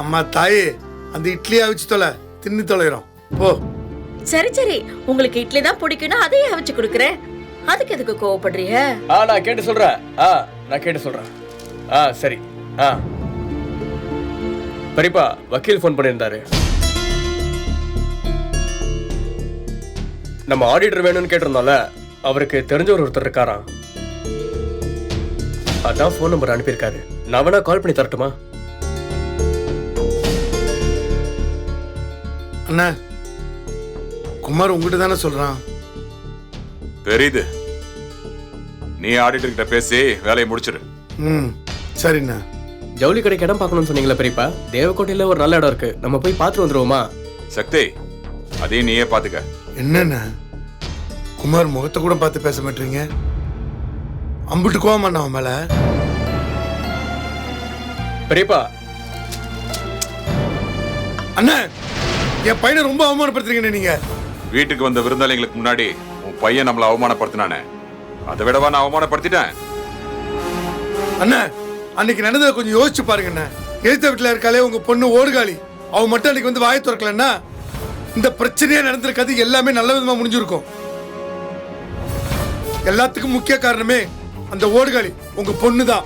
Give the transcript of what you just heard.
அம்மா தாயே, அந்த இட்லியை அவிச்சு தொலை, தின்னு தொலைறோம் போ. சரி சரி, உங்களுக்கு இட்லி தான் பிடிக்கும்னா அதையே அவிச்சு கொடுக்குறேன். அதுக்கு எதுக்கு கோவப்படுறீங்க? நான் கேட்டு சொல்றேன். நான் கேட்டு சொல்றேன். சரி. பெரியப்பா வக்கீல் ஃபோன் பண்ணியிருந்தாரு. நம்ம ஆடிட்டர் வேணும்னு கேட்டிருந்தோம்ல, அவருக்கு தெரிஞ்சவர் ஒருத்தர் இருக்காராம். அதான் ஃபோன் நம்பர் அனுப்பியிருக்காரு. நான் வேணா கால் பண்ணி தரட்டுமா? அண்ணா, குமார் உங்ககிட்ட தானே சொல்றான். தெரியுது. நீ ஆடிட்டர் கிட்ட பேசி வேலையை முடிச்சிரு. சரிண்ணா. ஜவுளி கடைக்கு இடம் பார்க்கணும்னு சொன்னீங்களா பெரியப்பா? தேவக்கோட்டையில ஒரு நல்ல இடம் இருக்கு, நம்ம போய் பார்த்துட்டு வந்துருவோமா? சக்தி, அதையும் நீயே பாத்துக்க. என்னண்ணா, குமார் முகத்தை கூட பார்த்து பேச மாட்டீங்க. அம்புட்டு கோவமா அவன் மேல? பெரியப்பா, அண்ணா, என் பையனை ரொம்ப அவமானப்படுத்துறீங்க நீங்க. வீட்டுக்கு வந்த விருந்தாளிங்களுக்கு முன்னாடி உன் பையன் நம்மள அவமானப்படுத்தினானே, அதை விடவா நான் அவமானப்படுத்திட்டேன்? அண்ணா, அன்னைக்கு நடந்ததை கொஞ்சம் யோசிச்சு பாருங்க அண்ணா. எழுத்த வீட்டுல இருக்காளே உங்க பொண்ணு ஓடுகாளி, அவ மட்டும் அன்னைக்கு வந்து வாயை திறக்கலன்னா இந்த பிரச்சனையே நடந்திருக்காது, எல்லாமே நல்ல விதமா முடிஞ்சிருக்கும். எல்லாத்துக்கும் முக்கிய காரணமே அந்த ஓடுகாளி உங்க பொண்ணு தான்.